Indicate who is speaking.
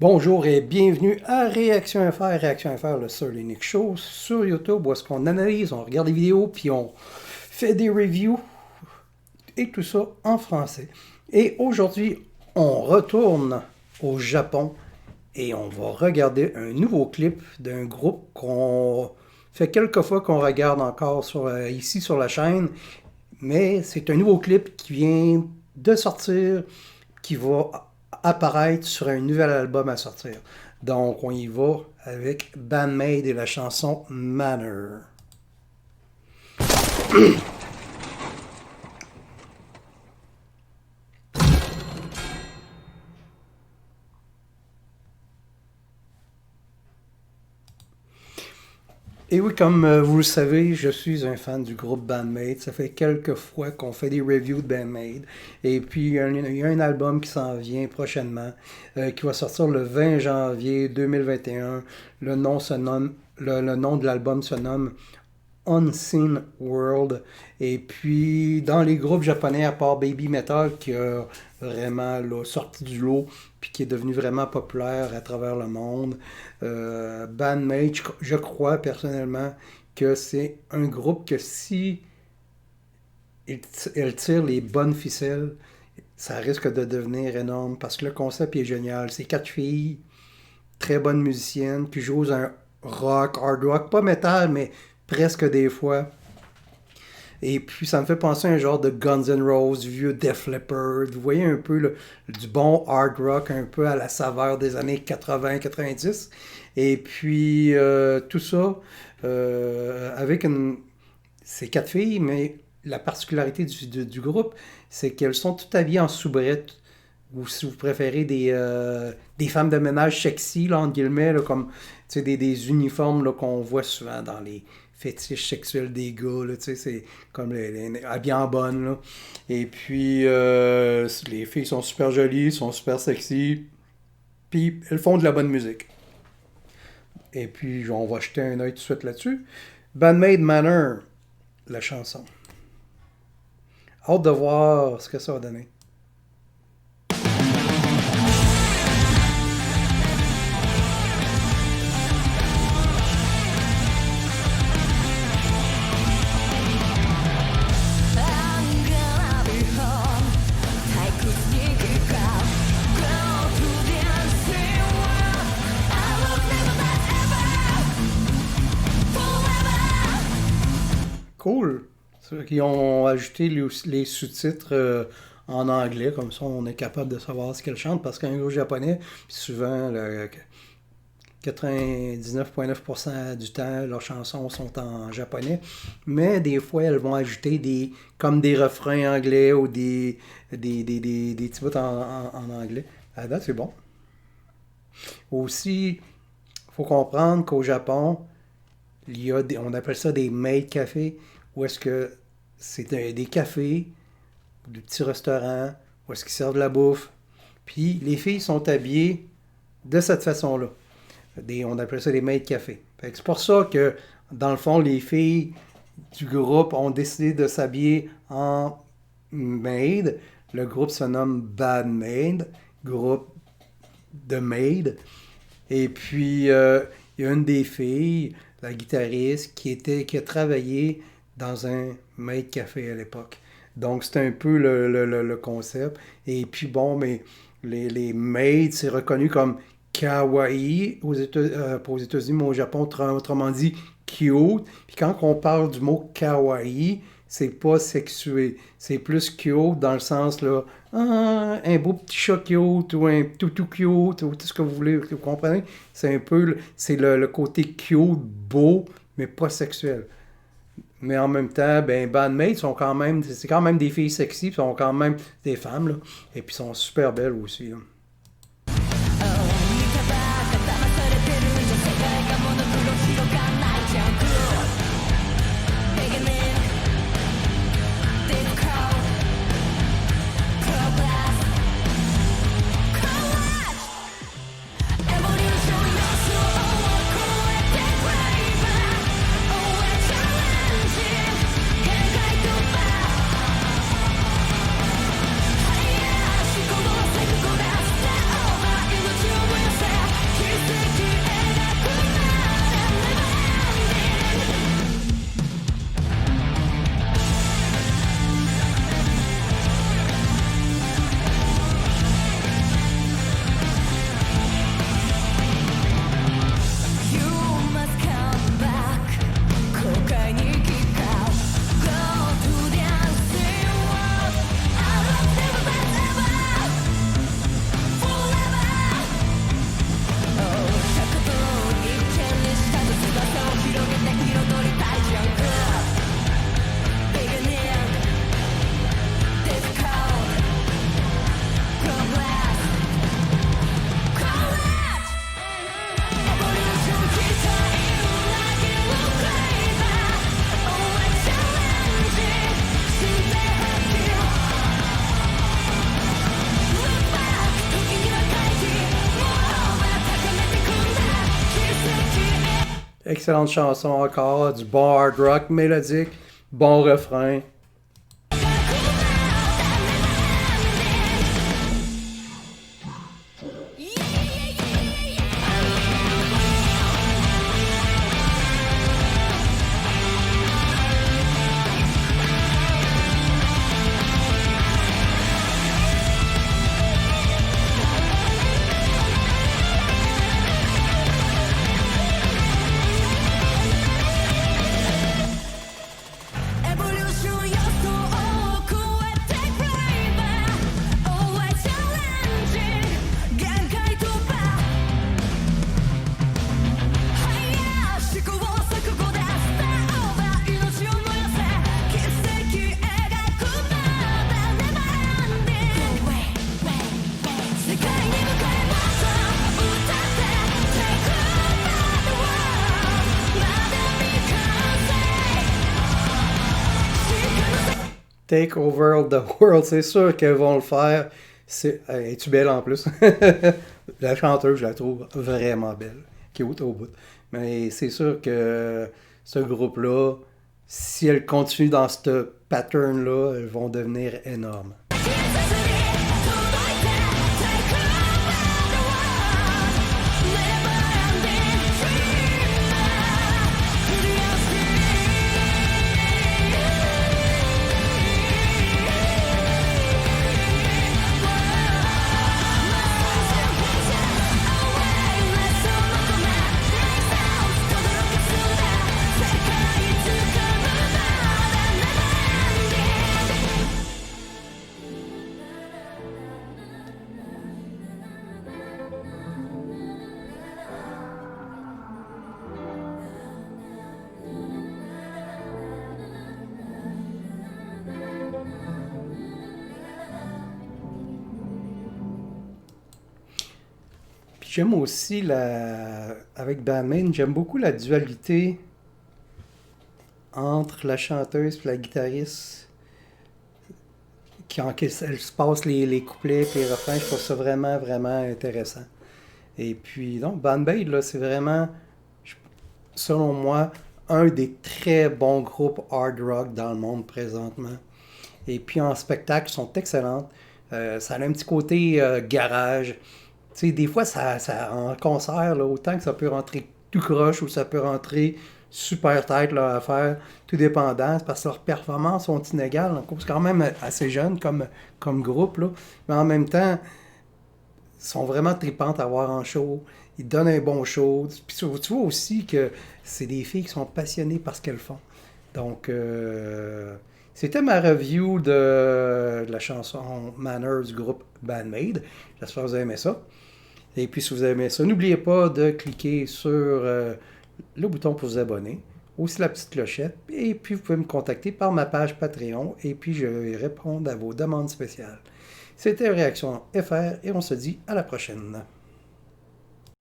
Speaker 1: Bonjour et bienvenue à Réaction FR, Réaction FR, le Sir Linux Show sur YouTube où est-ce qu'on analyse, on regarde des vidéos, puis on fait des reviews et tout ça en français. Et aujourd'hui, on retourne au Japon et on va regarder un nouveau clip d'un groupe qu'on fait quelques fois qu'on regarde encore ici sur la chaîne, mais c'est un nouveau clip qui vient de sortir, qui va apparaître sur un nouvel album à sortir. Donc, on y va avec Band-Maid et la chanson Manner. Et oui, comme vous le savez, je suis un fan du groupe Band-Maid. Ça fait quelques fois qu'on fait des reviews de Band-Maid. Et puis, il y a un album qui s'en vient prochainement, qui va sortir le 20 janvier 2021. Le nom de l'album se nomme Unseen World. Et puis, dans les groupes japonais, à part Baby Metal, qui a vraiment sorti du lot, puis qui est devenu vraiment populaire à travers le monde, Band-Maid, je crois personnellement que c'est un groupe que si elle tire les bonnes ficelles, ça risque de devenir énorme, parce que le concept est génial. C'est 4 filles, très bonnes musiciennes, qui jouent un rock, hard rock, pas métal, mais presque des fois. Et puis, ça me fait penser à un genre de Guns N' Roses, du vieux Def Leppard. Vous voyez un peu du bon hard rock, un peu à la saveur des années 80-90. Et puis, tout ça avec ces 4 filles, mais la particularité du groupe, c'est qu'elles sont toutes habillées en soubrette. Ou si vous préférez des femmes de ménage sexy, là, entre guillemets, là, comme des uniformes là, qu'on voit souvent dans les fétiches sexuels des gars, là, c'est comme les habillés en bonne. Là. Et puis, les filles sont super jolies, sont super sexy, puis elles font de la bonne musique. Et puis, on va jeter un œil tout de suite là-dessus. Band-Maid Manner, la chanson. Hâte de voir ce que ça va donner. Cool. Ils ont ajouté les sous-titres en anglais, comme ça on est capable de savoir ce qu'elles chantent, parce qu'un groupe japonais, puis souvent 99,9% du temps, leurs chansons sont en japonais, mais des fois elles vont ajouter comme des refrains anglais ou des petits bouts en anglais. À date, c'est bon. Aussi, il faut comprendre qu'au Japon, on appelle ça des maid cafés, où est-ce que c'est des cafés, des petits restaurants, où est-ce qu'ils servent de la bouffe. Puis les filles sont habillées de cette façon-là. On appelle ça des maid cafés. C'est pour ça que, dans le fond, les filles du groupe ont décidé de s'habiller en maid. Le groupe se nomme Band-Maid, groupe de maid. Et puis, il y a une des filles, la guitariste, qui a travaillé dans un maid café à l'époque. Donc, c'est un peu le concept. Et puis, bon, mais les maids, c'est reconnu comme kawaii pas aux États-Unis, mais au Japon, autrement dit, cute. Puis quand on parle du mot kawaii, c'est pas sexué. C'est plus cute dans le sens, là, un beau petit chat cute ou un toutou cute ou tout ce que vous voulez, vous comprenez? C'est un peu, c'est le côté cute, beau, mais pas sexuel. Mais en même temps, Band-Maid c'est quand même des filles sexy, sont quand même des femmes, là. Et puis sont super belles aussi, là. Excellente chanson encore, du bon hard rock mélodique, bon refrain. Take over the world, c'est sûr qu'elles vont le faire. Es-tu belle en plus? La chanteuse, je la trouve vraiment belle. Cute au bout. Mais c'est sûr que ce groupe-là, si elles continuent dans ce pattern-là, elles vont devenir énormes. J'aime aussi avec Bandmaid, j'aime beaucoup la dualité entre la chanteuse et la guitariste, elle se passe les couplets et les refrains. Je trouve ça vraiment, vraiment intéressant. Et puis, donc, Bandmaid, là, c'est vraiment, selon moi, un des très bons groupes hard rock dans le monde présentement. Et puis en spectacle, ils sont excellentes. Ça a un petit côté garage. Tu sais, des fois, en concert, là, autant que ça peut rentrer tout croche ou ça peut rentrer super tête là, à faire, tout dépendant, c'est parce que leurs performances sont inégales. Donc, c'est quand même assez jeune comme groupe, là. Mais en même temps, ils sont vraiment tripantes à voir en show. Ils donnent un bon show. Puis tu vois aussi que c'est des filles qui sont passionnées par ce qu'elles font. Donc, c'était ma review de la chanson Manners du groupe Bandmaid. J'espère que vous avez aimé ça. Et puis, si vous aimez ça, n'oubliez pas de cliquer sur le bouton pour vous abonner, aussi la petite clochette. Et puis, vous pouvez me contacter par ma page Patreon et puis je vais répondre à vos demandes spéciales. C'était Réaction FR et on se dit à la prochaine.